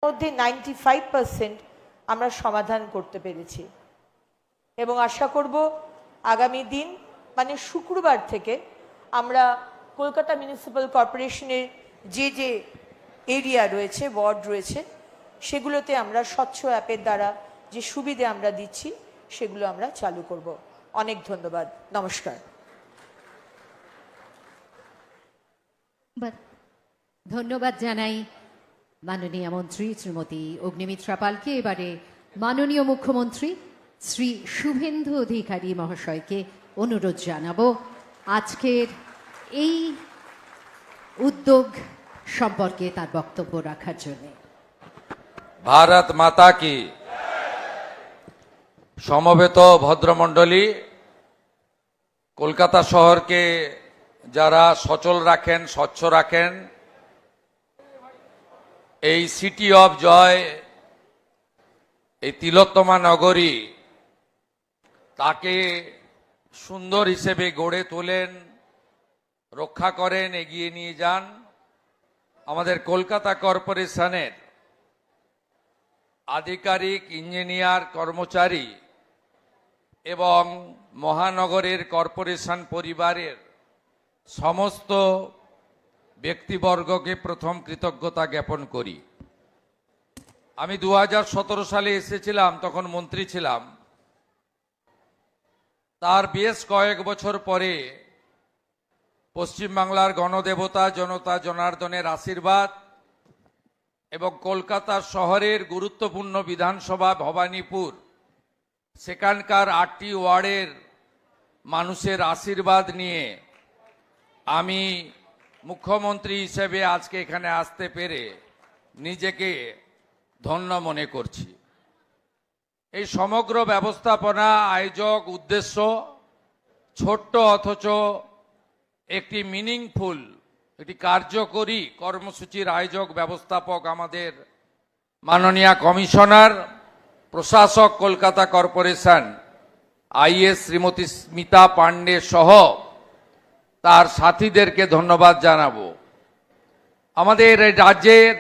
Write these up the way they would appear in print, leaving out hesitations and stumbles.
মধ্যে 95% আমরা সমাধান করতে পেরেছি এবং আশা করব আগামী দিন মানে শুক্রবার থেকে আমরা কলকাতা মিউনিসিপ্যাল কর্পোরেশনের যে এরিয়া রয়েছে, ওয়ার্ড রয়েছে, সেগুলোতে আমরা স্বচ্ছ অ্যাপের দ্বারা যে সুবিধে আমরা দিচ্ছি সেগুলো আমরা চালু করব। অনেক ধন্যবাদ। নমস্কার। ধন্যবাদ জানাই মাননীয় মন্ত্রী শ্রীমতী অগ্নিমিত্রা পালকে। এবারে মাননীয় মুখ্যমন্ত্রী শ্রী শুভেন্দু অধিকারী মহাশয়কে অনুরোধ জানাবো আজকের এই উদ্যোগ সম্পর্কে তার বক্তব্য রাখার জন্য। ভারত মাতা কি। সমবেত ভদ্রমণ্ডলী, কলকাতা শহরকে যারা সচল রাখেন, স্বচ্ছ রাখেন, এই সিটি অফ জয়, এই তিলোত্তমা নগরী, তাকে সুন্দর হিসেবে গড়ে তোলেন, রক্ষা করেন, এগিয়ে নিয়ে যান আমাদের কলকাতা কর্পোরেশনের আধিকারিক, ইঞ্জিনিয়ার, কর্মচারী এবং মহানগরের কর্পোরেশন পরিবারের সমস্ত ব্যক্তিবর্গকে প্রথম কৃতজ্ঞতা জ্ঞাপন করি। আমি 2017 সালে এসেছিলাম, তখন মন্ত্রী ছিলাম। তার বেশ কয়েক বছর পরে পশ্চিমবাংলার গণদেবতা জনতা জনার্দনের আশীর্বাদ এবং কলকাতা শহরের গুরুত্বপূর্ণ বিধানসভা ভবানীপুর, সেখানকার 8টি ওয়ার্ডের মানুষের আশীর্বাদ নিয়ে আমি মুখ্যমন্ত্রী হিসেবে আজকে এখানে আসতে পেরে নিজেকে ধন্য মনে করছি। এই সমগ্র ব্যবস্থাপনা, আয়োজক, উদ্দেশ্য ছোট্ট অথচ একটি মিনিংফুল, একটি কার্যকরী কর্মসূচির আয়োজক ব্যবস্থাপক আমাদের মাননীয় কমিশনার প্রশাসক কলকাতা কর্পোরেশন আইএস শ্রীমতী স্মিতা পান্ডে সহ তার সাথীদেরকে ধন্যবাদ জানাবো। আমাদের রাজ্যের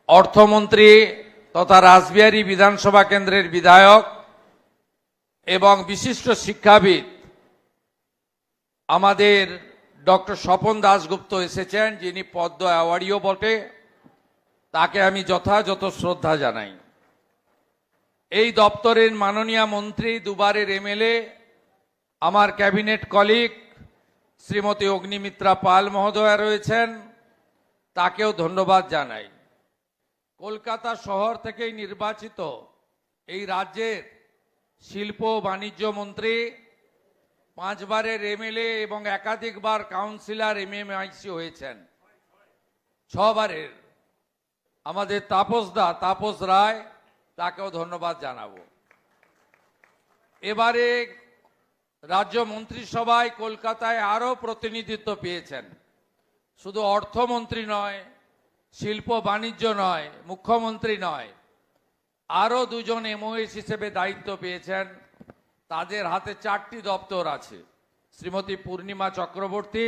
অর্থমন্ত্রী তথা রাসবিহারী বিধানসভা কেন্দ্রের বিধায়ক এবং বিশিষ্ট শিক্ষাবিদ আমাদের ডক্টর স্বপন দাশগুপ্ত এসেছেন, যিনি পদ্ম অ্যাওয়ার্ডিও বটে। তাকে আমি যথাযথ শ্রদ্ধা জানাই। এই দপ্তরের মাননীয় মন্ত্রী, দুবারের এমএলএ, আমার ক্যাবিনেট কলিগ শ্রীমতী অগ্নিমিত্রা পাল মহোদয়া রয়েছেন, তাকেও ধন্যবাদ জানাই। কলকাতা শহর থেকেই নির্বাচিত এই রাজ্যের শিল্প বাণিজ্য মন্ত্রী, 5 বারের এমএলএ এবং একাধিকবার কাউন্সিলর এমএমআইসি হয়েছেন, 6 বারের আমাদের তাপস রায়, তাকেও ধন্যবাদ জানাবো। এবারে রাজ্য মন্ত্রিসভায় কলকাতায় আরো প্রতিনিধিত্ব পেয়েছেন, শুধু অর্থমন্ত্রী নয়, শিল্প বাণিজ্য নয়, মুখ্যমন্ত্রী নয়, আরো 2জন এমওএস হিসেবে দায়িত্ব পেয়েছেন। তাদের হাতে 4টি দপ্তর আছে, শ্রীমতী পূর্ণিমা চক্রবর্তী,